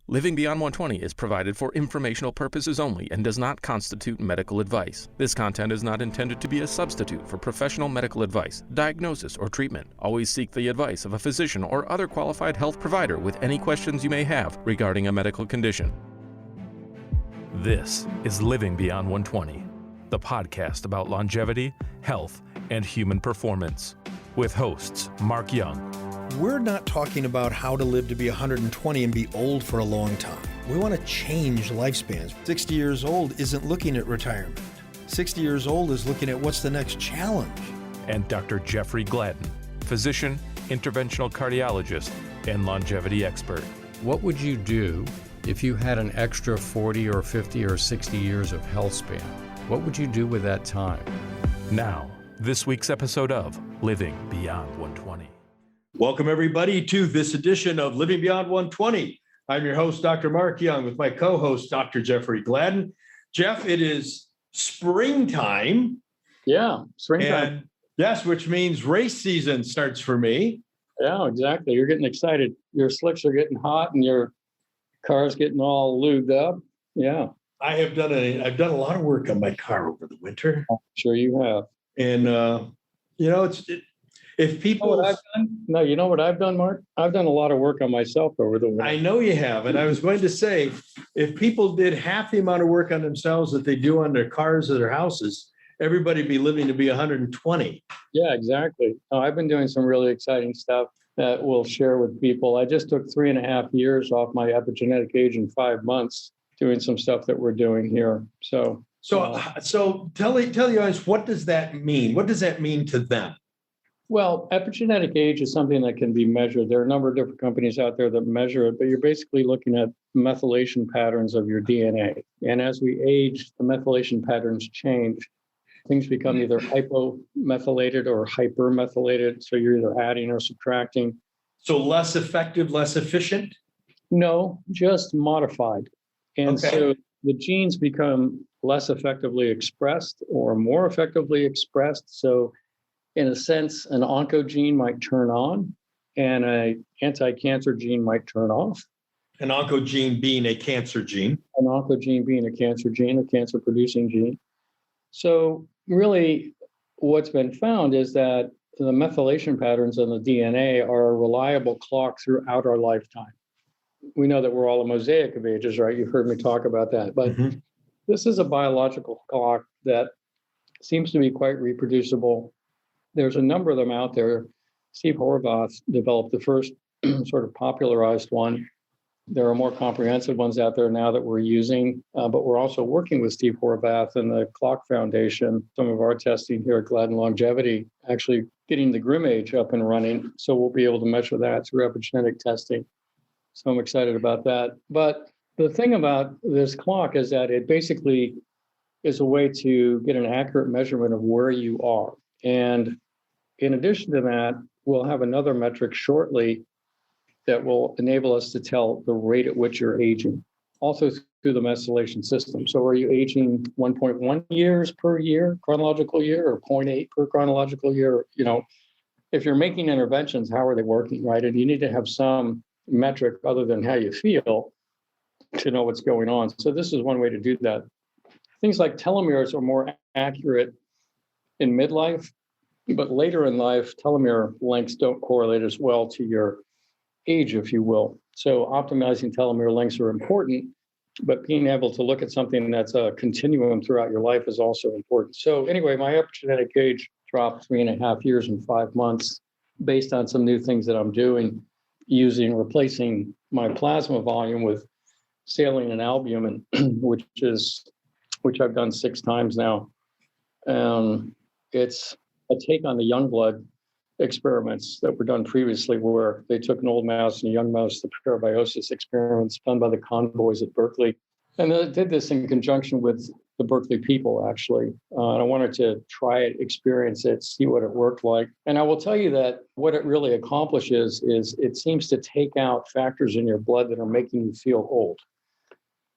Living Beyond 120 is provided for informational purposes only and does not constitute medical advice. This content is not intended to be a substitute for professional medical advice, diagnosis, or treatment. Always seek the advice of a physician or other qualified health provider with any questions you may have regarding a medical condition. This is Living Beyond 120, the podcast about longevity, health, and human performance, with hosts Mark Young. We're not talking about how to live to be 120 and be old for a long time. We want to change lifespans. 60 years old isn't looking at retirement. 60 years old is looking at what's the next challenge. And Dr. Jeffrey Gladden, physician, interventional cardiologist, and longevity expert. What would you do if you had an extra 40 or 50 or 60 years of health span? What would you do with that time? Now, this week's episode of Living Beyond 120. Welcome, everybody, to this edition of Living Beyond 120. I'm your host, Dr. Mark Young, with my co-host, Dr. Jeffrey Gladden. Jeff, it is springtime. Yeah, springtime. And yes, which means race season starts for me. Yeah, exactly. You're getting excited. Your slicks are getting hot and your car's getting all lubed up. Yeah. I've done a lot of work on my car over the winter. I'm sure you have. And, if people... You know what I've done? No, you know what I've done, Mark? I've done a lot of work on myself over the winter. I know you have. And I was going to say, if people did half the amount of work on themselves that they do on their cars or their houses, everybody'd be living to be 120. Yeah, exactly. I've been doing some really exciting stuff that we'll share with people. I just took 3.5 years off my epigenetic age in 5 months doing some stuff that we're doing here. So tell the audience, what does that mean? What does that mean to them? Well, epigenetic age is something that can be measured. There are a number of different companies out there that measure it, but you're basically looking at methylation patterns of your DNA. And as we age, the methylation patterns change. Things become either hypomethylated or hypermethylated. So you're either adding or subtracting. So less effective, less efficient? No, just modified. And so the genes become less effectively expressed or more effectively expressed. So in a sense, an oncogene might turn on and an anti-cancer gene might turn off. An oncogene being a cancer gene. An oncogene being a cancer gene, a cancer-producing gene. So really, what's been found is that the methylation patterns in the DNA are a reliable clock throughout our lifetime. We know that we're all a mosaic of ages, right? You've heard me talk about that. But this is a biological clock that seems to be quite reproducible. There's a number of them out there. Steve Horvath developed the first sort of popularized one. There are more comprehensive ones out there now that we're using, but we're also working with Steve Horvath and the Clock Foundation, some of our testing here at Gladden Longevity, actually getting the Grim Age up and running. So we'll be able to measure that through epigenetic testing. So I'm excited about that. But the thing about this clock is that it basically is a way to get an accurate measurement of where you are. And in addition to that, we'll have another metric shortly that will enable us to tell the rate at which you're aging, also through the methylation system. So are you aging 1.1 years per year, chronological year, or 0.8 per chronological year? You know, if you're making interventions, how are they working, right? And you need to have some metric other than how you feel to know what's going on. So this is one way to do that. Things like telomeres are more accurate in midlife, but later in life, telomere lengths don't correlate as well to your age, if you will. So optimizing telomere lengths are important, but being able to look at something that's a continuum throughout your life is also important. So anyway, my epigenetic age dropped 3.5 years and 5 months based on some new things that I'm doing, replacing my plasma volume with saline and albumin, which I've done 6 times now. It's a take on the young blood experiments that were done previously, where they took an old mouse and a young mouse, the parabiosis experiments done by the Conboys at Berkeley. And they did this in conjunction with the Berkeley people, actually. And I wanted to try it, experience it, see what it worked like. And I will tell you that what it really accomplishes is it seems to take out factors in your blood that are making you feel old.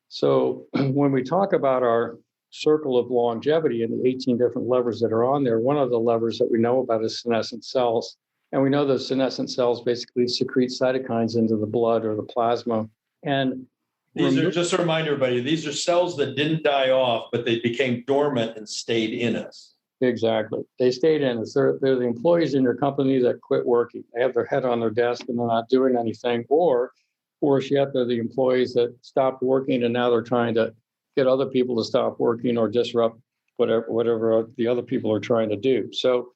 So when we talk about our circle of longevity and the 18 different levers that are on there, one of the levers that we know about is senescent cells. And we know those senescent cells basically secrete cytokines into the blood or the plasma. And These are, just to remind everybody, these are cells that didn't die off, but they became dormant and stayed in us. Exactly. They stayed in us. They're the employees in your company that quit working. They have their head on their desk and they're not doing anything. Or worse yet, they're the employees that stopped working and now they're trying to get other people to stop working or disrupt whatever the other people are trying to do. So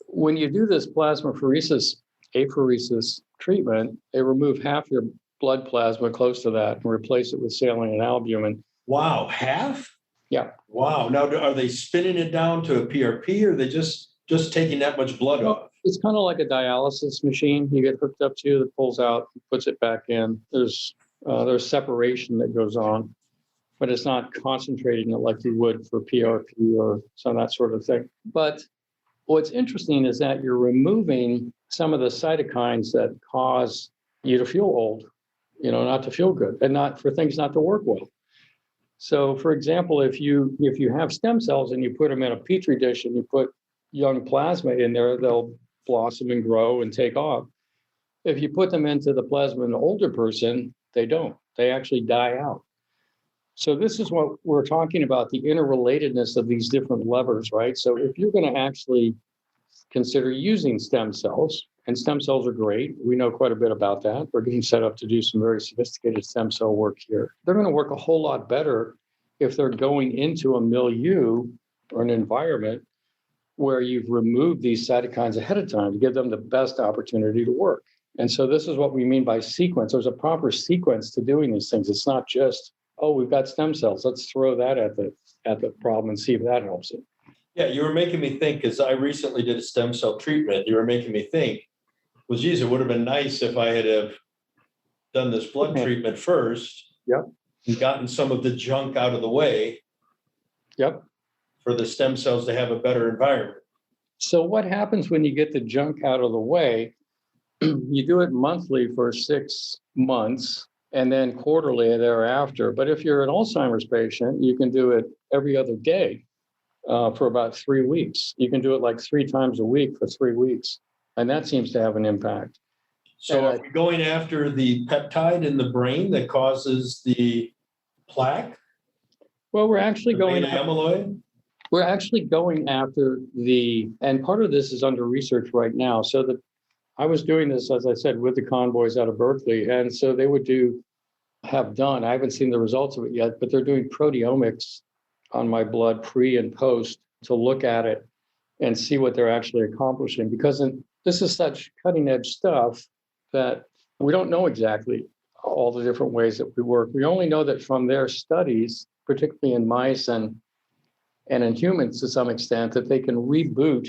when you do this plasmapheresis, apheresis treatment, they remove half your blood plasma close to that and replace it with saline and albumin. Wow, half? Yeah. Wow. Now, are they spinning it down to a PRP, or are they just taking that much blood off? It's kind of like a dialysis machine you get hooked up to that pulls out, puts it back in. There's separation that goes on, but it's not concentrating it like you would for PRP or some that sort of thing. But what's interesting is that you're removing some of the cytokines that cause you to feel old, not to feel good, and not for things not to work well. So, for example, if you have stem cells and you put them in a petri dish and you put young plasma in there, they'll blossom and grow and take off. If you put them into the plasma in an older person, they don't. They actually die out. So this is what we're talking about, the interrelatedness of these different levers, right? So if you're going to actually consider using stem cells, and stem cells are great. We know quite a bit about that. We're getting set up to do some very sophisticated stem cell work here. They're going to work a whole lot better if they're going into a milieu or an environment where you've removed these cytokines ahead of time to give them the best opportunity to work. And so this is what we mean by sequence. There's a proper sequence to doing these things. It's not just, oh, we've got stem cells. Let's throw that at the problem and see if that helps it. Yeah, you were making me think, because I recently did a stem cell treatment. You were making me think, well, geez, it would have been nice if I had have done this blood treatment first. Yep. And gotten some of the junk out of the way. Yep. For the stem cells to have a better environment. So what happens when you get the junk out of the way? You do it monthly for 6 months and then quarterly thereafter. But if you're an Alzheimer's patient, you can do it every other day for about 3 weeks. You can do it like 3 times a week for 3 weeks. And that seems to have an impact. So are we going after the peptide in the brain that causes the plaque? Well, we're actually going amyloid. We're actually going after and part of this is under research right now. So I was doing this, as I said, with the convoys out of Berkeley. And so they would I haven't seen the results of it yet, but they're doing proteomics on my blood pre and post to look at it and see what they're actually accomplishing. Because this is such cutting edge stuff that we don't know exactly all the different ways that we work. We only know that from their studies, particularly in mice and in humans to some extent, that they can reboot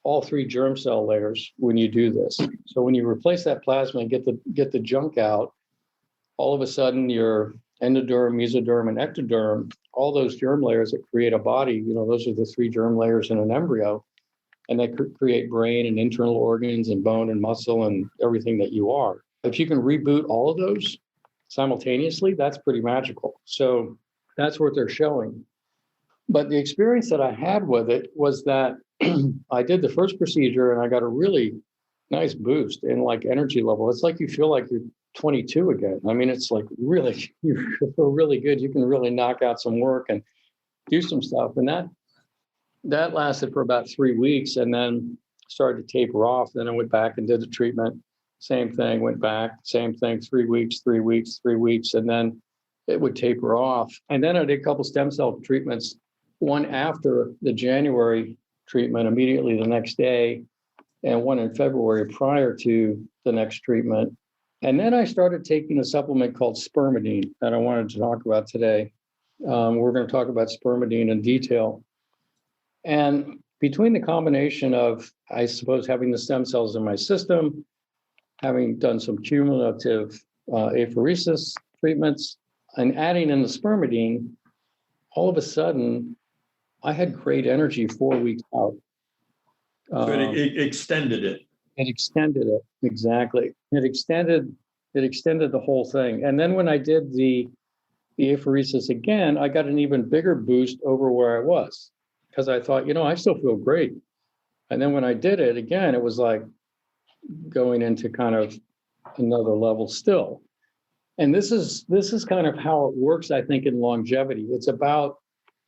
all 3 germ cell layers when you do this. So when you replace that plasma and get the junk out, all of a sudden your endoderm, mesoderm, and ectoderm, all those germ layers that create a body, those are the 3 germ layers in an embryo, and they create brain and internal organs and bone and muscle and everything that you are. If you can reboot all of those simultaneously, that's pretty magical. So that's what they're showing. But the experience that I had with it was that I did the first procedure and I got a really nice boost in like energy level. It's like you feel like you're 22 again. I mean, it's like really, you feel really good. You can really knock out some work and do some stuff. And that lasted for about 3 weeks and then started to taper off. Then I went back and did the treatment. Same thing, went back, same thing, 3 weeks, 3 weeks, 3 weeks, and then it would taper off. And then I did a couple stem cell treatments, one after the January treatment, immediately the next day, and one in February prior to the next treatment. And then I started taking a supplement called spermidine that I wanted to talk about today. We're going to talk about spermidine in detail. And between the combination of, I suppose, having the stem cells in my system, having done some cumulative apheresis treatments, and adding in the spermidine, all of a sudden, I had great energy 4 weeks out. So it extended it. It extended it, exactly. It extended the whole thing. And then when I did the apheresis again, I got an even bigger boost over where I was because I thought, I still feel great. And then when I did it again, it was like going into kind of another level still. And this is kind of how it works, I think, in longevity. It's about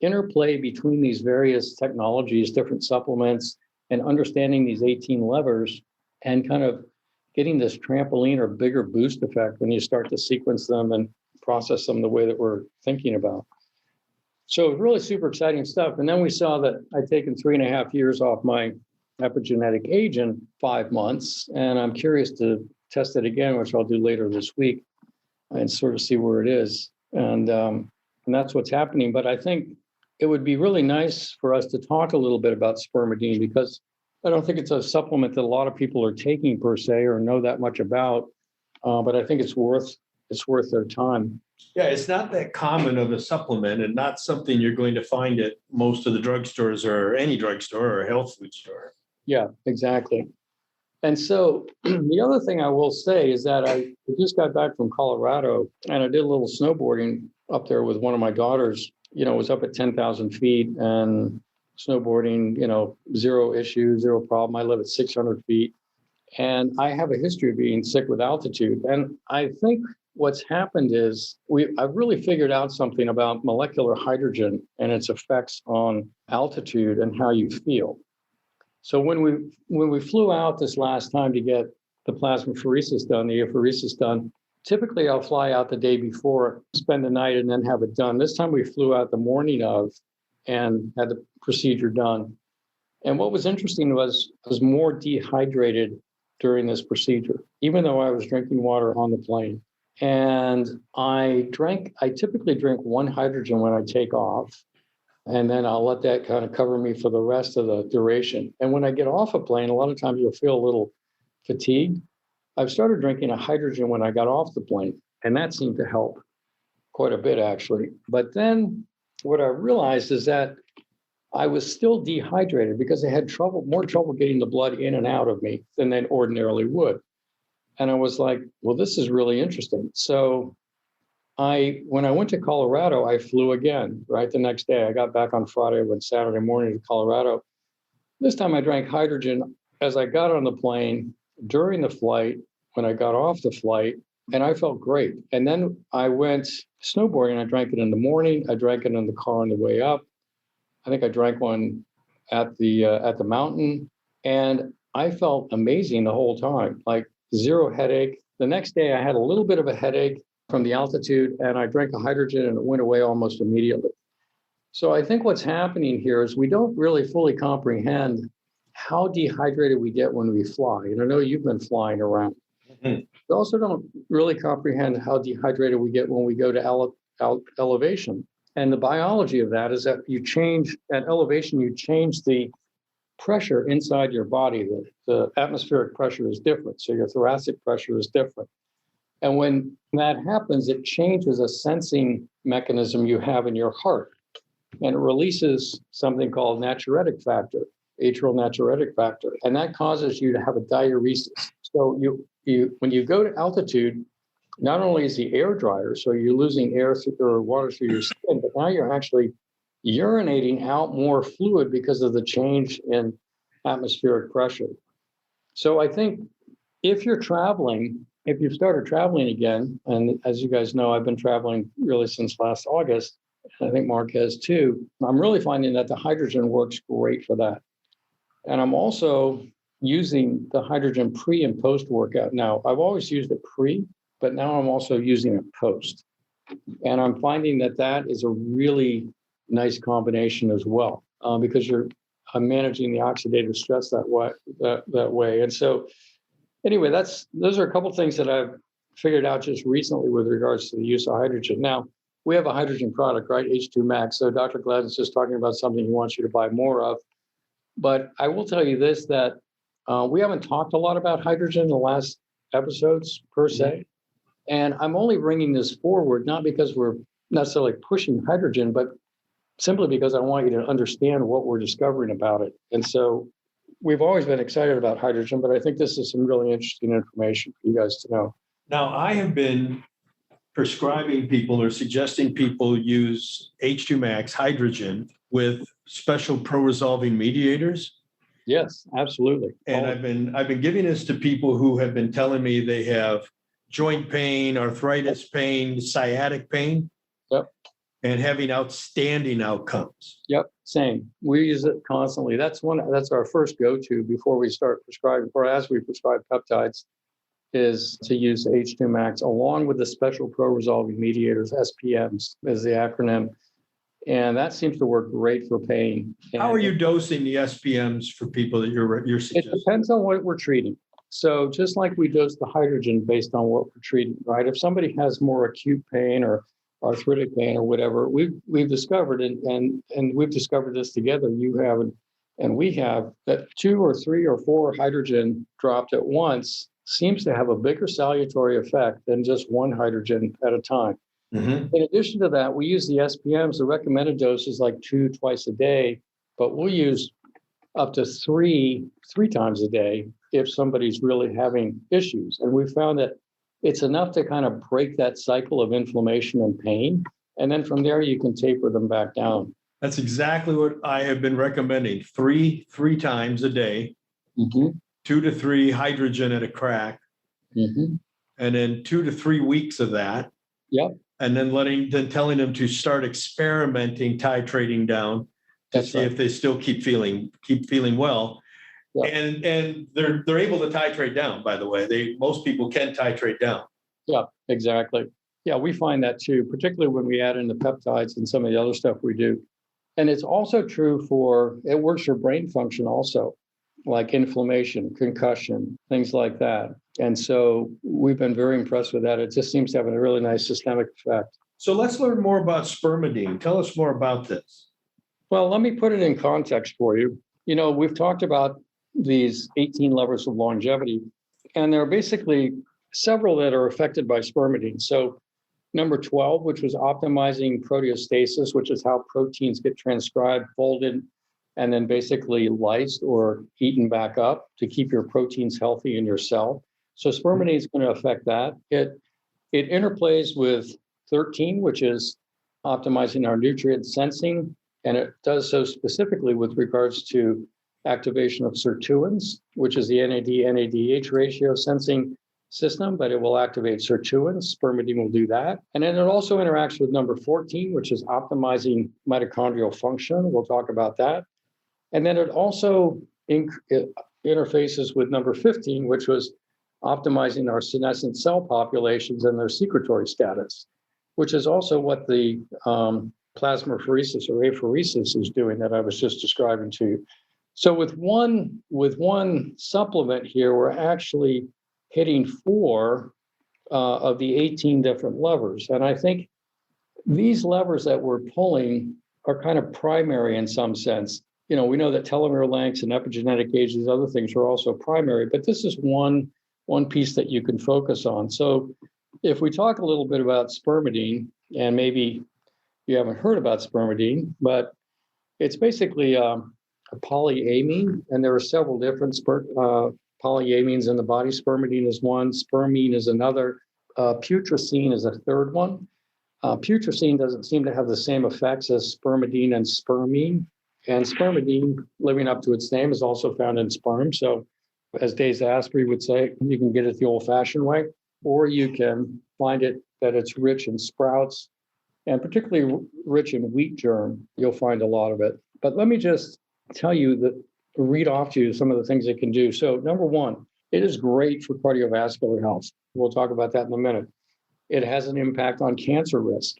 interplay between these various technologies, different supplements, and understanding these 18 levers and kind of getting this trampoline or bigger boost effect when you start to sequence them and process them the way that we're thinking about. So it's really super exciting stuff. And then we saw that I'd taken 3.5 years off my epigenetic age in 5 months, and I'm curious to test it again, which I'll do later this week, and sort of see where it is. And that's what's happening. But I think it would be really nice for us to talk a little bit about spermidine, because I don't think it's a supplement that a lot of people are taking per se or know that much about. But I think it's worth their time. Yeah, it's not that common of a supplement and not something you're going to find at most of the drugstores or any drugstore or health food store. Yeah, exactly. And so the other thing I will say is that I just got back from Colorado and I did a little snowboarding up there with one of my daughters. You know, it was up at 10,000 feet and snowboarding, you know, zero issue, zero problem. I live at 600 feet and I have a history of being sick with altitude. And I think what's happened is I've really figured out something about molecular hydrogen and its effects on altitude and how you feel. So when we flew out this last time to get the plasmapheresis done, the apheresis done, typically I'll fly out the day before, spend the night, and then have it done. This time we flew out the morning of and had the procedure done. And what was interesting was I was more dehydrated during this procedure, even though I was drinking water on the plane. And I typically drink 1 hydrogen when I take off. And then I'll let that kind of cover me for the rest of the duration. And when I get off a plane, a lot of times you'll feel a little fatigued. I've started drinking a hydrogen when I got off the plane, and that seemed to help quite a bit, actually. But then what I realized is that I was still dehydrated because I had more trouble getting the blood in and out of me than they ordinarily would. And I was like, well, this is really interesting. So when I went to Colorado, I flew again, right? The next day, I got back on Friday, went Saturday morning to Colorado. This time I drank hydrogen as I got on the plane, during the flight, when I got off the flight, and I felt great. And then I went snowboarding. I drank it in the morning. I drank it in the car on the way up. I think I drank one at the mountain, and I felt amazing the whole time, like zero headache. The next day I had a little bit of a headache from the altitude, and I drank a hydrogen and it went away almost immediately. So I think what's happening here is we don't really fully comprehend how dehydrated we get when we fly. And I know you've been flying around. Mm-hmm. We also don't really comprehend how dehydrated we get when we go to elevation. And the biology of that is that at elevation, you change the pressure inside your body. The atmospheric pressure is different. So your thoracic pressure is different. And when that happens, it changes a sensing mechanism you have in your heart. And it releases something called natriuretic factor, atrial natriuretic factor. And that causes you to have a diuresis. So when you go to altitude, not only is the air drier, so you're losing air or water through your skin, but now you're actually urinating out more fluid because of the change in atmospheric pressure. So I think if you've started traveling again, and as you guys know, I've been traveling really since last August, I think Mark has too, I'm really finding that the hydrogen works great for that. And I'm also using the hydrogen pre and post workout. Now, I've always used it pre, but now I'm also using it post. And I'm finding that is a really nice combination as well, because I'm managing the oxidative stress that way. And so anyway, those are a couple of things that I've figured out just recently with regards to the use of hydrogen. Now, we have a hydrogen product, right? H2 Max. So Dr. Gladden's just talking about something he wants you to buy more of. But I will tell you this, that we haven't talked a lot about hydrogen in the last episodes per se. And I'm only bringing this forward, not because we're necessarily pushing hydrogen, but simply because I want you to understand what we're discovering about it. And so we've always been excited about hydrogen, but I think this is some really interesting information for you guys to know. Now, I have been prescribing people or suggesting people use H2 Max hydrogen with special pro-resolving mediators. Yes, absolutely. And I've been giving this to people who have been telling me they have joint pain, arthritis pain, sciatic pain. Yep. And having outstanding outcomes. Yep, same. We use it constantly. That's our first go-to before we start prescribing, or as we prescribe peptides, is to use H2 Max along with the special pro-resolving mediators, SPMs is the acronym. And that seems to work great for pain. How are you dosing the SPMs for people that you're suggesting? It depends on what we're treating. So just like we dose the hydrogen based on what we're treating, right? If somebody has more acute pain or arthritic pain or whatever, we've discovered, and we've discovered this together, you have and we have, that 2 or 3 or 4 hydrogen dropped at once seems to have a bigger salutary effect than just 1 hydrogen at a time. Mm-hmm. In addition to that, we use the SPMs. The recommended dose is like 2 twice a day, but we'll use up to 3 times a day if somebody's really having issues. And we found that it's enough to kind of break that cycle of inflammation and pain. And then from there, you can taper them back down. That's exactly what I have been recommending. 3 times a day, mm-hmm. 2 to 3 hydrogen at a crack, mm-hmm. and then 2 to 3 weeks of that. Yep. And then telling them to start experimenting, titrating down to see if they still keep feeling well. Yep. And they're able to titrate down, by the way. Most people can titrate down. Yeah, exactly. Yeah, we find that too, particularly when we add in the peptides and some of the other stuff we do. And it's also true it works for brain function also, like inflammation, concussion, things like that. And so we've been very impressed with that. It just seems to have a really nice systemic effect. So let's learn more about spermidine. Tell us more about this. Well, let me put it in context for you. You know, we've talked about these 18 levers of longevity, and there are basically several that are affected by spermidine. So number 12, which was optimizing proteostasis, which is how proteins get transcribed, folded, and then basically lysed or eaten back up to keep your proteins healthy in your cell. So spermidine is going to affect that. It interplays with 13, which is optimizing our nutrient sensing, and it does so specifically with regards to activation of sirtuins, which is the NAD-NADH ratio sensing system, but it will activate sirtuins. Spermidine will do that. And then it also interacts with number 14, which is optimizing mitochondrial function. We'll talk about that. And then it also interfaces with number 15, which was optimizing our senescent cell populations and their secretory status, which is also what the plasmapheresis or apheresis is doing that I was just describing to you. So with one supplement here, we're actually hitting 4 of the 18 different levers. And I think these levers that we're pulling are kind of primary in some sense. You know, we know that telomere lengths and epigenetic age, these other things are also primary, but this is one piece that you can focus on. So if we talk a little bit about spermidine, and maybe you haven't heard about spermidine, but it's basically a polyamine, and there are several different polyamines in the body. Spermidine is one, spermine is another, putrescine is a third one. Putrescine doesn't seem to have the same effects as spermidine and spermine. And spermidine, living up to its name, is also found in sperm. So as Days Asprey would say, you can get it the old-fashioned way, or you can find it that it's rich in sprouts, and particularly rich in wheat germ. You'll find a lot of it. But let me just tell you read off to you some of the things it can do. So number 1, it is great for cardiovascular health. We'll talk about that in a minute. It has an impact on cancer risk.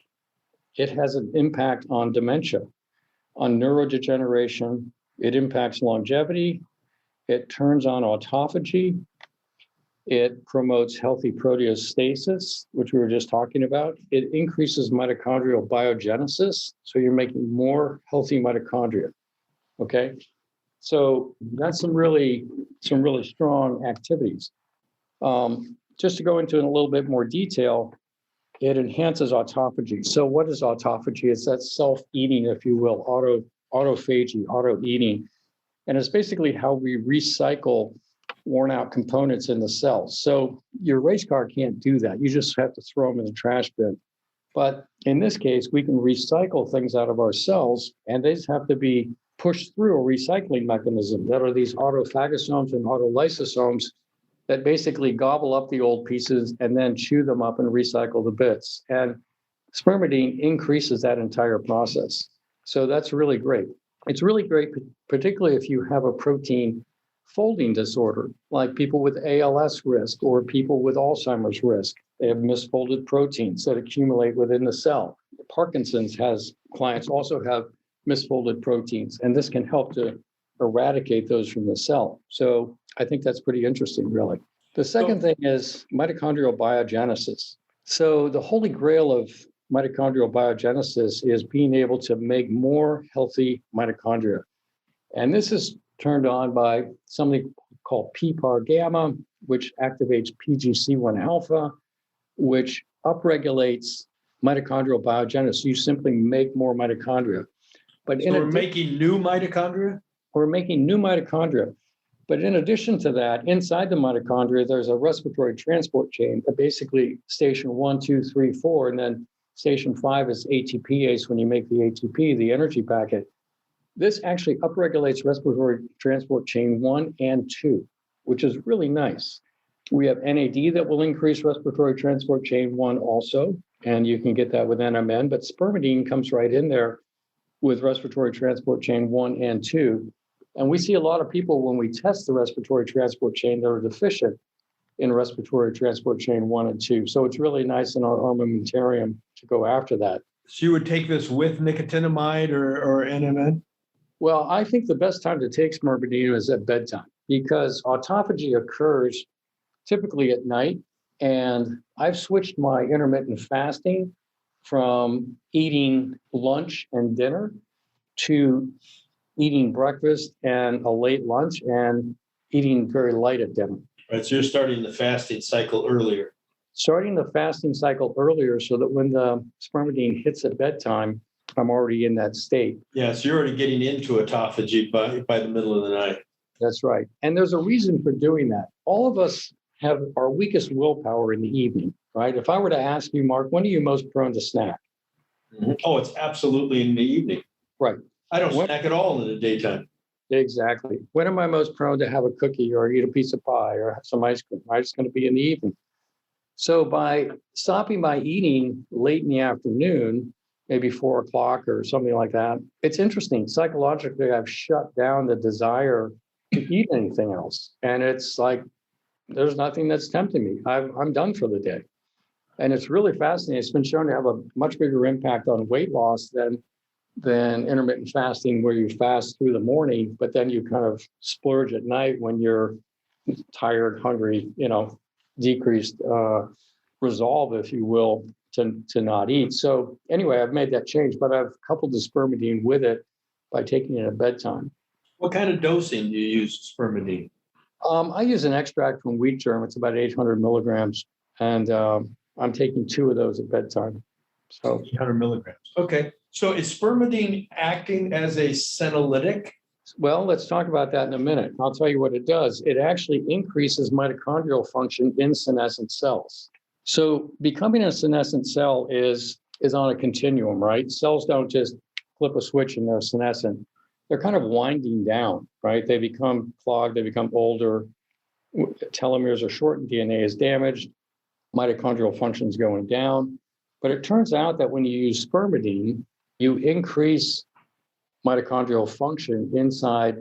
It has an impact on dementia, on neurodegeneration. It impacts longevity. It turns on autophagy. It promotes healthy proteostasis, which we were just talking about. It increases mitochondrial biogenesis, so you're making more healthy mitochondria. Okay, so that's some really strong activities. Just to go into in a little bit more detail, it enhances autophagy. So what is autophagy? It's that self-eating, if you will, autophagy, auto-eating. And it's basically how we recycle worn out components in the cells. So your race car can't do that. You just have to throw them in the trash bin. But in this case, we can recycle things out of our cells, and they just have to be pushed through a recycling mechanism that are these autophagosomes and autolysosomes that basically gobble up the old pieces and then chew them up and recycle the bits. And spermidine increases that entire process. So that's really great. It's really great, particularly if you have a protein folding disorder, like people with ALS risk or people with Alzheimer's risk. They have misfolded proteins that accumulate within the cell. Parkinson's clients also have misfolded proteins, and this can help to eradicate those from the cell. So I think that's pretty interesting, really. The second thing is mitochondrial biogenesis. So the holy grail of mitochondrial biogenesis is being able to make more healthy mitochondria. And this is turned on by something called PPAR gamma, which activates PGC1 alpha, which upregulates mitochondrial biogenesis. You simply make more mitochondria. But so we're making new mitochondria? We're making new mitochondria. But in addition to that, inside the mitochondria, there's a respiratory transport chain, basically station 1, 2, 3, 4, and then station 5 is ATPase when you make the ATP, the energy packet. This actually upregulates respiratory transport chain 1 and 2, which is really nice. We have NAD that will increase respiratory transport chain 1 also, and you can get that with NMN, but spermidine comes right in there with respiratory transport chain 1 and 2. And we see a lot of people when we test the respiratory transport chain that are deficient in respiratory transport chain 1 and 2. So it's really nice in our armamentarium to go after that. So you would take this with nicotinamide or NMN? Well, I think the best time to take spermidine is at bedtime because autophagy occurs typically at night. And I've switched my intermittent fasting from eating lunch and dinner to eating breakfast and a late lunch and eating very light at dinner. Right, so you're starting the fasting cycle earlier. Starting the fasting cycle earlier so that when the spermidine hits at bedtime, I'm already in that state. Yeah, so you're already getting into autophagy by the middle of the night. That's right. And there's a reason for doing that. All of us have our weakest willpower in the evening, right? If I were to ask you, Mark, when are you most prone to snack? Mm-hmm. Oh, it's absolutely in the evening. Right. I don't snack at all in the daytime. Exactly. When am I most prone to have a cookie or eat a piece of pie or have some ice cream? Right? It's going to be in the evening. So by stopping my eating late in the afternoon, maybe 4 o'clock or something like that, it's interesting. Psychologically, I've shut down the desire to eat anything else. And it's like, there's nothing that's tempting me. I'm done for the day. And it's really fascinating. It's been shown to have a much bigger impact on weight loss than intermittent fasting, where you fast through the morning, but then you kind of splurge at night when you're tired, hungry, decreased resolve, if you will, to not eat. So anyway, I've made that change, but I've coupled the spermidine with it by taking it at bedtime. What kind of dosing do you use spermidine? I use an extract from wheat germ. It's about 800 milligrams, and I'm taking 2 of those at bedtime. So 800 milligrams. Okay. So is spermidine acting as a senolytic? Well, let's talk about that in a minute. I'll tell you what it does. It actually increases mitochondrial function in senescent cells. So becoming a senescent cell is on a continuum, right? Cells don't just flip a switch and they're senescent. They're kind of winding down, right? They become clogged, they become older, telomeres are shortened, DNA is damaged, mitochondrial function is going down. But it turns out that when you use spermidine, you increase mitochondrial function inside,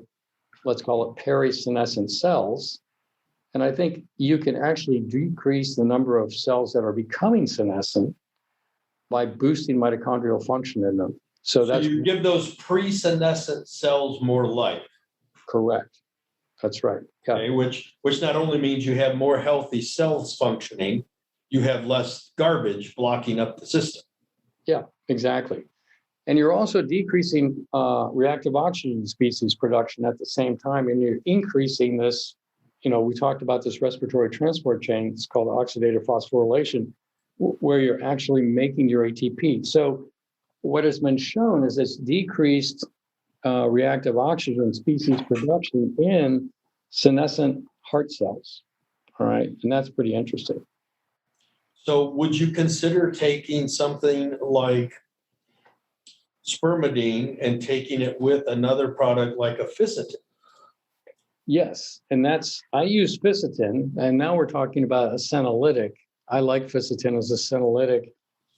let's call it perisenescent cells. And I think you can actually decrease the number of cells that are becoming senescent by boosting mitochondrial function in them. So that's, you give those pre-senescent cells more life. Correct. That's right. Yeah. Okay, which not only means you have more healthy cells functioning, you have less garbage blocking up the system. Yeah, exactly. And you're also decreasing reactive oxygen species production at the same time, and you're increasing this, we talked about this respiratory transport chain, it's called oxidative phosphorylation, where you're actually making your ATP. So what has been shown is this decreased reactive oxygen species production in senescent heart cells, all right? And that's pretty interesting. So would you consider taking something like spermidine and taking it with another product like a fisetin? Yes, and I use Ficitin, and now we're talking about a senolytic. I like Ficitin as a senolytic.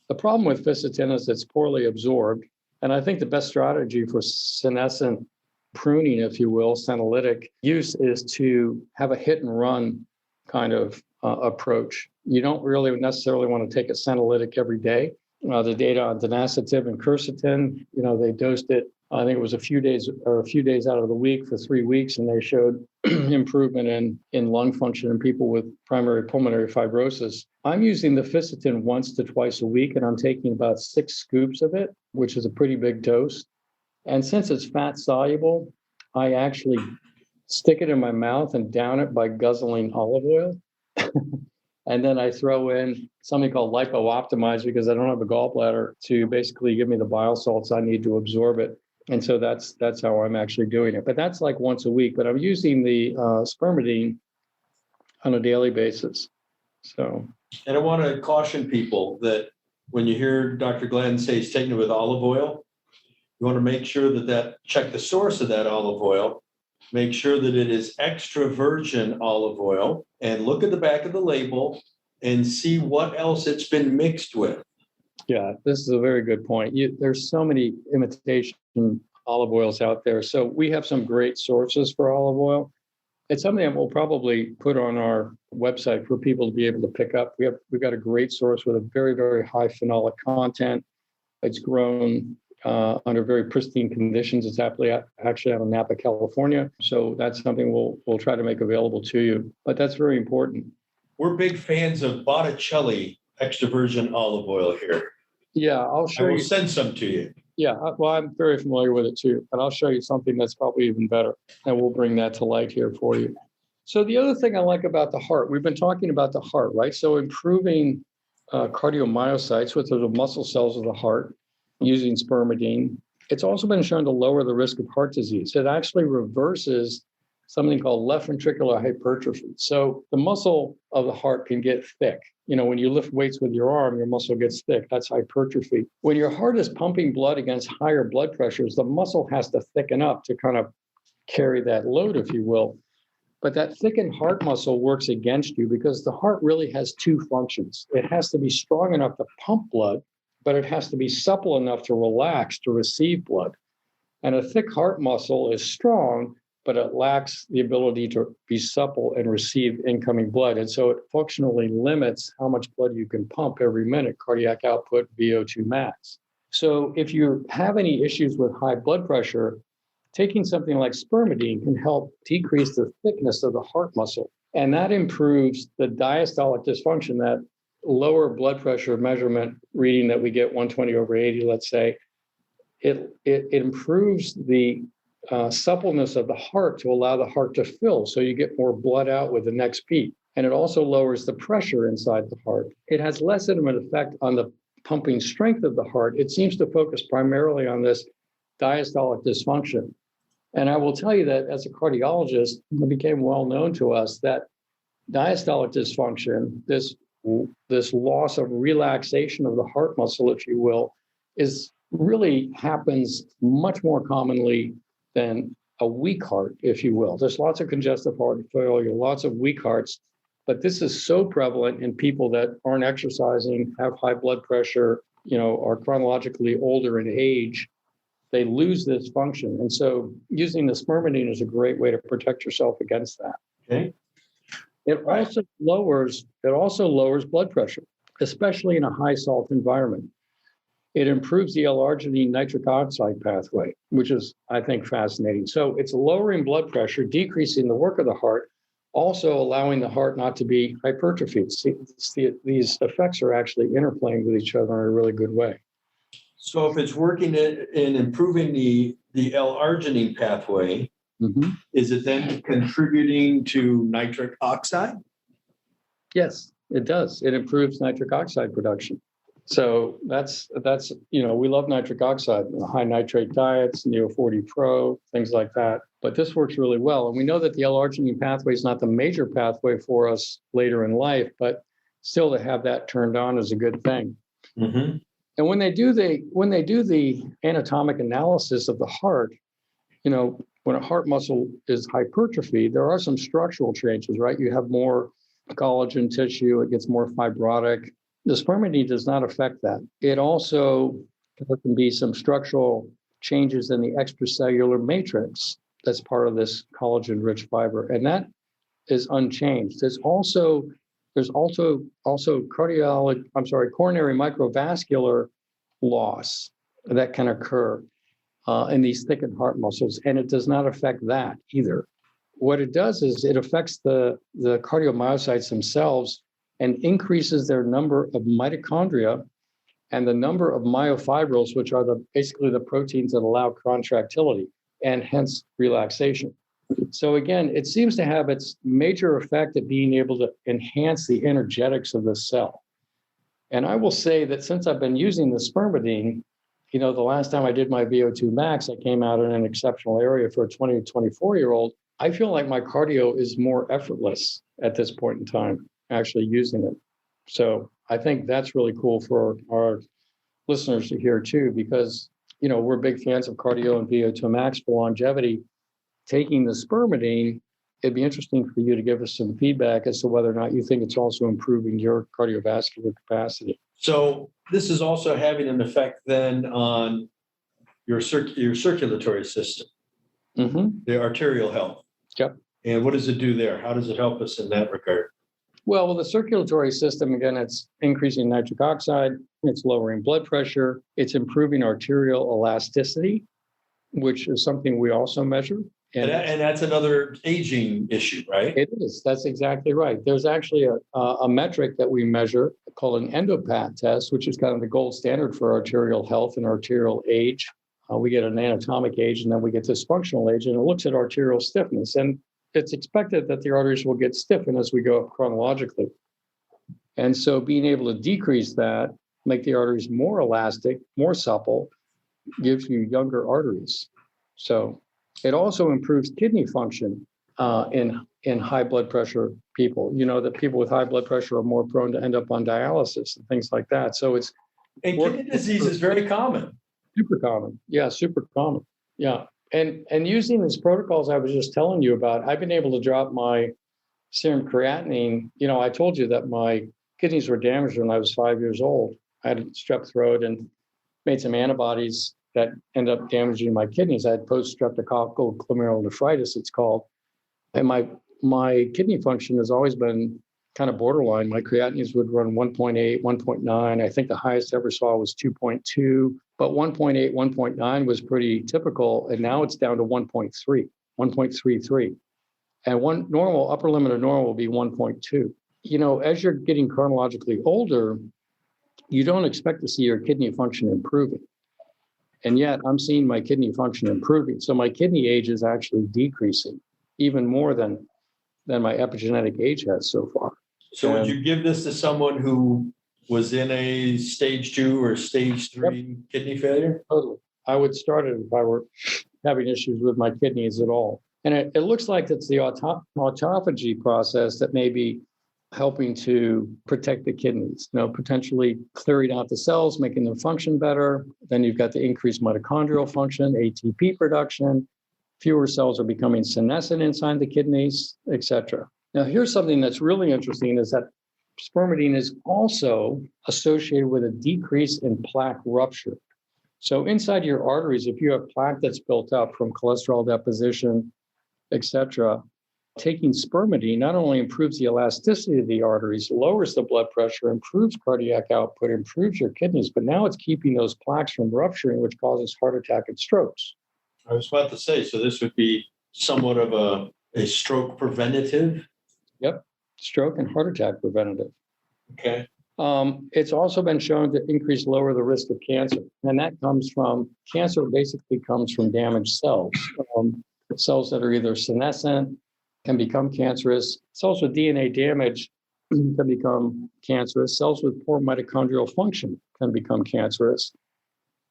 The problem with Ficitin is it's poorly absorbed, and I think the best strategy for senescent pruning, if you will, senolytic use is to have a hit and run kind of approach. You don't really necessarily want to take a senolytic every day. The data on donacetin and quercetin, they dosed it, I think it was a few days out of the week for 3 weeks, and they showed improvement in lung function in people with primary pulmonary fibrosis. I'm using the Ficitin once to twice a week, and I'm taking about 6 scoops of it, which is a pretty big dose. And since it's fat soluble, I actually stick it in my mouth and down it by guzzling olive oil. And then I throw in something called lipo-optimize because I don't have a gallbladder to basically give me the bile salts I need to absorb it. And so that's how I'm actually doing it. But that's like once a week. But I'm using the spermidine on a daily basis. So. And I want to caution people that when you hear Dr. Glenn say he's taking it with olive oil, you want to make sure that check the source of that olive oil. Make sure that it is extra virgin olive oil, and look at the back of the label and see what else it's been mixed with. Yeah, this is a very good point. There's so many imitation olive oils out there. So we have some great sources for olive oil. It's something that we'll probably put on our website for people to be able to pick up. We've got a great source with a very, very high phenolic content. It's grown under very pristine conditions. It's actually out of Napa, California. So that's something we'll try to make available to you. But that's very important. We're big fans of Botticelli extra virgin olive oil here. Yeah, I'll show you. I will send some to you. Yeah, well, I'm very familiar with it too. But I'll show you something that's probably even better. And we'll bring that to light here for you. So the other thing I like about the heart, we've been talking about the heart, right? So improving cardiomyocytes, which are the muscle cells of the heart, using spermidine. It's also been shown to lower the risk of heart disease. It actually reverses something called left ventricular hypertrophy. So the muscle of the heart can get thick. When you lift weights with your arm, your muscle gets thick. That's hypertrophy. When your heart is pumping blood against higher blood pressures, the muscle has to thicken up to kind of carry that load, if you will. But that thickened heart muscle works against you because the heart really has 2 functions. It has to be strong enough to pump blood, but it has to be supple enough to relax to receive blood. And a thick heart muscle is strong, but it lacks the ability to be supple and receive incoming blood. And so it functionally limits how much blood you can pump every minute, cardiac output, VO2 max. So if you have any issues with high blood pressure, taking something like spermidine can help decrease the thickness of the heart muscle. And that improves the diastolic dysfunction, that lower blood pressure measurement reading that we get 120/80, let's say. It improves the suppleness of the heart to allow the heart to fill, so you get more blood out with the next beat. And it also lowers the pressure inside the heart. It has less of an effect on the pumping strength of the heart. It seems to focus primarily on this diastolic dysfunction. And I will tell you that as a cardiologist, it became well known to us that diastolic dysfunction, this loss of relaxation of the heart muscle, if you will, really happens much more commonly than a weak heart, if you will. There's lots of congestive heart failure, lots of weak hearts, but this is so prevalent in people that aren't exercising, have high blood pressure, are chronologically older in age. They lose this function. And so using the spermidine is a great way to protect yourself against that. Okay. It also lowers blood pressure, especially in a high salt environment. It improves the L-arginine nitric oxide pathway, which is, I think, fascinating. So it's lowering blood pressure, decreasing the work of the heart, also allowing the heart not to be hypertrophied. These effects are actually interplaying with each other in a really good way. So if it's working in improving the L-arginine pathway, is it then contributing to nitric oxide? Yes, it does. It improves nitric oxide production. So that's we love nitric oxide, high nitrate diets, Neo40 Pro, things like that. But this works really well. And we know that the L-arginine pathway is not the major pathway for us later in life, but still to have that turned on is a good thing. Mm-hmm. And when they do the anatomic analysis of the heart, when a heart muscle is hypertrophied, there are some structural changes, right? You have more collagen tissue, it gets more fibrotic. The spermidine does not affect that. It also, there can be some structural changes in the extracellular matrix that's part of this collagen-rich fiber, and that is unchanged. There's also coronary microvascular loss that can occur in these thickened heart muscles, and it does not affect that either. What it does is it affects the cardiomyocytes themselves and increases their number of mitochondria and the number of myofibrils, which are basically the proteins that allow contractility and hence relaxation. So again, it seems to have its major effect at being able to enhance the energetics of the cell. And I will say that since I've been using the spermidine, the last time I did my VO2 max, I came out in an exceptional area for a 20 to 24-year-old. I feel like my cardio is more effortless at this point in time, actually using it. So I think that's really cool for our listeners to hear too, because, we're big fans of cardio and VO2 max for longevity. Taking the spermidine, it'd be interesting for you to give us some feedback as to whether or not you think it's also improving your cardiovascular capacity. So this is also having an effect then on your circulatory system, the arterial health. Yep. And what does it do there? How does it help us in that regard? Well, with the circulatory system, again, it's increasing nitric oxide, it's lowering blood pressure, it's improving arterial elasticity, which is something we also measure. And that's another aging issue, right? It is. That's exactly right. There's actually a metric that we measure called an endopath test, which is kind of the gold standard for arterial health and arterial age. We get an anatomic age and then we get this functional age, and it looks at arterial stiffness. And it's expected that the arteries will get stiffened as we go up chronologically. And so being able to decrease that, make the arteries more elastic, more supple, gives you younger arteries. So it also improves kidney function in high blood pressure people. That people with high blood pressure are more prone to end up on dialysis and things like that. So it's kidney disease is very common. Super common. Yeah, super common. Yeah. And using these protocols I was just telling you about, I've been able to drop my serum creatinine. I told you that my kidneys were damaged when I was 5 years old. I had strep throat and made some antibodies that end up damaging my kidneys. I had post-streptococcal glomerulonephritis, it's called. And my kidney function has always been kind of borderline. My creatinines would run 1.8, 1.9. I think the highest I ever saw was 2.2, but 1.8, 1.9 was pretty typical. And now it's down to 1.3, 1.33. And one normal, upper limit of normal will be 1.2. As you're getting chronologically older, you don't expect to see your kidney function improving. And yet I'm seeing my kidney function improving. So my kidney age is actually decreasing even more than my epigenetic age has so far. So would you give this to someone who was in a stage 2 or stage 3 kidney failure? Totally. I would start it if I were having issues with my kidneys at all. And it looks like it's the autophagy process that may be helping to protect the kidneys, potentially clearing out the cells, making them function better. Then you've got the increased mitochondrial function, ATP production, fewer cells are becoming senescent inside the kidneys, et cetera. Now, here's something that's really interesting is that spermidine is also associated with a decrease in plaque rupture. So inside your arteries, if you have plaque that's built up from cholesterol deposition, et cetera, taking spermidine not only improves the elasticity of the arteries, lowers the blood pressure, improves cardiac output, improves your kidneys, but now it's keeping those plaques from rupturing, which causes heart attack and strokes. I was about to say, so this would be somewhat of a stroke preventative? Yep, stroke and heart attack preventative. Okay. It's also been shown to lower the risk of cancer. And that cancer basically comes from damaged cells. Cells that are either senescent can become cancerous. Cells with DNA damage can become cancerous. Cells with poor mitochondrial function can become cancerous.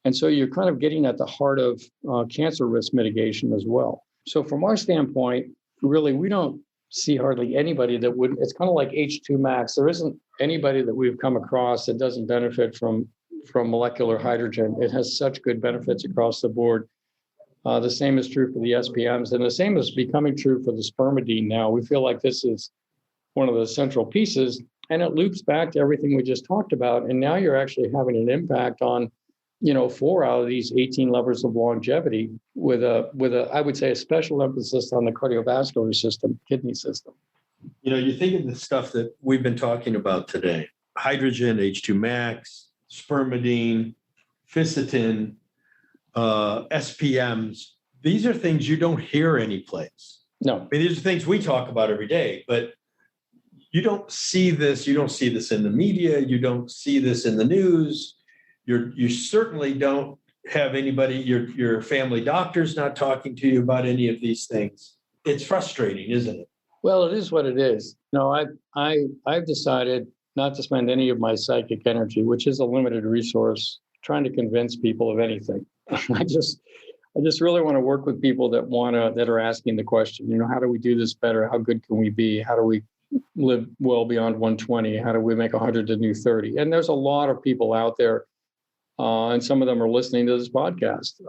And so you're kind of getting at the heart of cancer risk mitigation as well. So from our standpoint, really, we don't see hardly anybody that wouldn't. It's kind of like H2 max. There isn't anybody that we've come across that doesn't benefit from molecular hydrogen. It has such good benefits across the board. The same is true for the SPMs, and the same is becoming true for the spermidine now. We feel like this is one of the central pieces, and it loops back to everything we just talked about. And now you're actually having an impact on, 4 out of these 18 levers of longevity with a I would say a special emphasis on the cardiovascular system, kidney system. You think of the stuff that we've been talking about today: hydrogen, H2 max, spermidine, fisetin, SPMs. These are things you don't hear anyplace. No. I mean, these are things we talk about every day, but you don't see this. You don't see this in the media. You don't see this in the news. You certainly don't have anybody, your family doctor's not talking to you about any of these things. It's frustrating, isn't it? Well, it is what it is. No, I've decided not to spend any of my psychic energy, which is a limited resource, trying to convince people of anything. I just really want to work with people that are asking the question, how do we do this better? How good can we be? How do we live well beyond 120? How do we make 100 the new 30? And there's a lot of people out there, and some of them are listening to this podcast.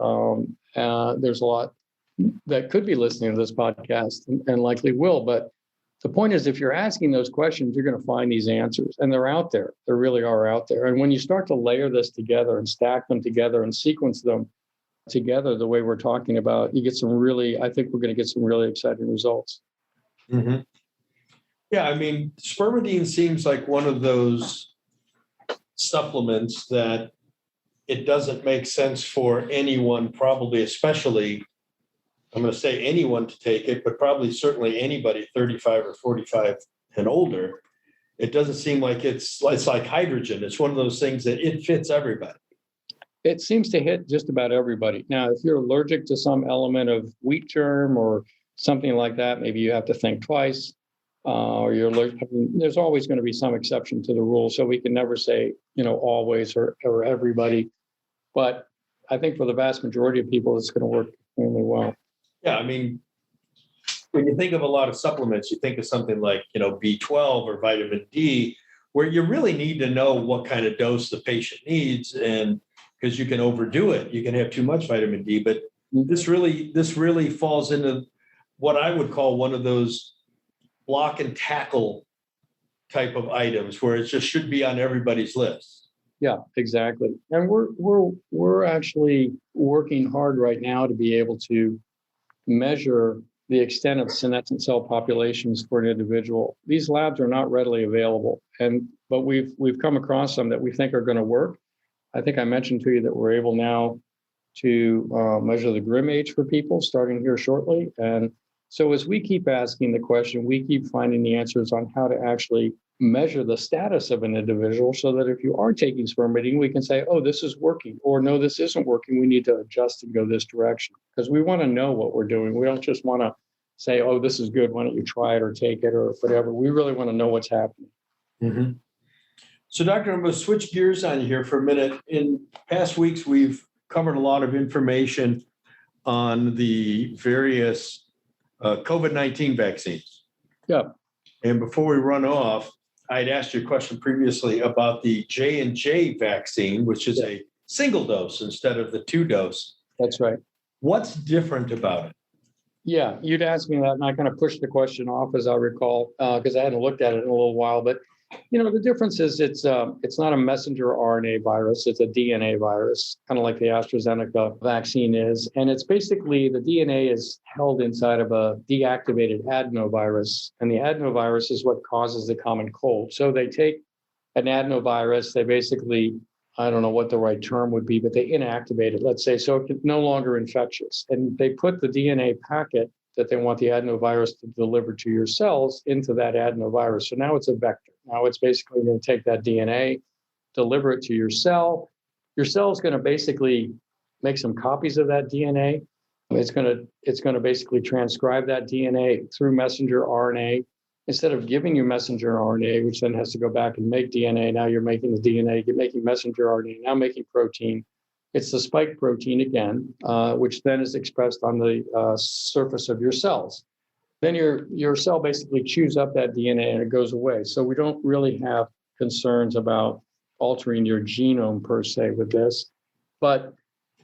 There's a lot that could be listening to this podcast and likely will. But the point is, if you're asking those questions, you're going to find these answers, and they're out there. They really are out there. And when you start to layer this together and stack them together and sequence them together the way we're talking about, you get I think we're going to get some really exciting results. Mm-hmm. Yeah, I mean, spermidine seems like one of those supplements that it doesn't make sense for anyone, probably especially, I'm going to say anyone to take it, but probably certainly anybody 35 or 45 and older. It doesn't seem like it's like hydrogen. It's one of those things that it fits everybody. It seems to hit just about everybody. Now, if you're allergic to some element of wheat germ or something like that, maybe you have to think twice. Or you're allergic. There's always going to be some exception to the rule, so we can never say, always or everybody. But I think for the vast majority of people, it's going to work extremely well. Yeah, I mean, when you think of a lot of supplements, you think of something like, B12 or vitamin D, where you really need to know what kind of dose the patient needs, and because you can overdo it, you can have too much vitamin D. But this really falls into what I would call one of those block and tackle type of items where it just should be on everybody's list. Yeah, exactly. And we're actually working hard right now to be able to measure the extent of senescent cell populations for an individual. These labs are not readily available, but we've come across some that we think are going to work. I think I mentioned to you that we're able now to measure the Grim age for people starting here shortly. And so as we keep asking the question, we keep finding the answers on how to actually measure the status of an individual, so that if you are taking spermidine, we can say, oh, this is working, or no, this isn't working. We need to adjust and go this direction, because we want to know what we're doing. We don't just want to say, oh, this is good, why don't you try it or take it or whatever. We really want to know what's happening. Mm-hmm. So, Doctor, I'm going to switch gears on you here for a minute. In past weeks, we've covered a lot of information on the various COVID-19 vaccines. Yeah. And before we run off, I'd asked you a question previously about the J&J vaccine, which is a single dose instead of the 2-dose. That's right. What's different about it? Yeah, you'd asked me that, and I kind of pushed the question off, as I recall, because I hadn't looked at it in a little while. But the difference is it's not a messenger RNA virus; it's a DNA virus, kind of like the AstraZeneca vaccine is. And it's basically the DNA is held inside of a deactivated adenovirus, and the adenovirus is what causes the common cold. So they take an adenovirus, they basically, I don't know what the right term would be, but they inactivate it, let's say, so it's no longer infectious. And they put the DNA packet that they want the adenovirus to deliver to your cells into that adenovirus. So now it's a vector. Now it's basically going to take that DNA, deliver it to your cell. Your cell is going to basically make some copies of that DNA. It's going to basically transcribe that DNA through messenger RNA. Instead of giving you messenger RNA, which then has to go back and make DNA, now you're making the DNA, you're making messenger RNA, now making protein. It's the spike protein again, which then is expressed on the surface of your cells. Then your cell basically chews up that DNA and it goes away. So we don't really have concerns about altering your genome per se with this. But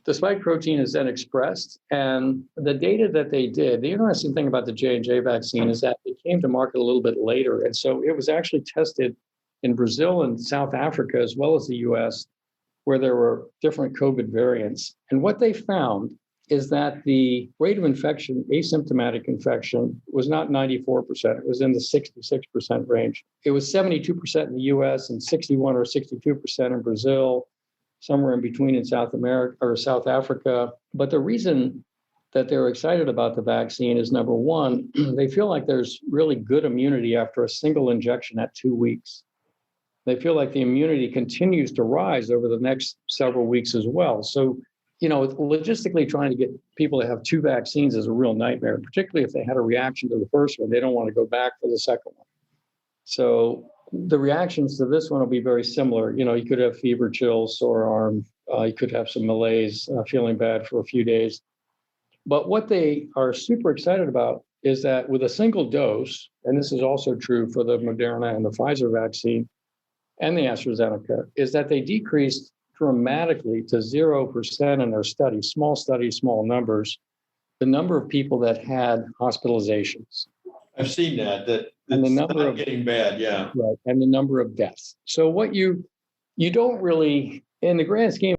the spike protein is then expressed, and the data that they did, the interesting thing about the J&J vaccine is that it came to market a little bit later. And so it was actually tested in Brazil and South Africa, as well as the US, where there were different COVID variants. And what they found is that the rate of infection, asymptomatic infection, was not 94%. It was in the 66% range. It was 72% in the US and 61 or 62% in Brazil, somewhere in between in South America or South Africa. But the reason that they're excited about the vaccine is, number one, they feel like there's really good immunity after a single injection at 2 weeks. They feel like the immunity continues to rise over the next several weeks as well. So, logistically trying to get people to have 2 vaccines is a real nightmare, particularly if they had a reaction to the first one. They don't want to go back for the second one. So the reactions to this one will be very similar. You could have fever, chills, sore arm. You could have some malaise, feeling bad for a few days. But what they are super excited about is that with a single dose, and this is also true for the Moderna and the Pfizer vaccine and the AstraZeneca, is that they decreased dramatically to 0% in their study, small numbers, the number of people that had hospitalizations. I've seen that And the it's number not of getting bad, yeah. right, and the number of deaths. So what you don't really, in the grand scheme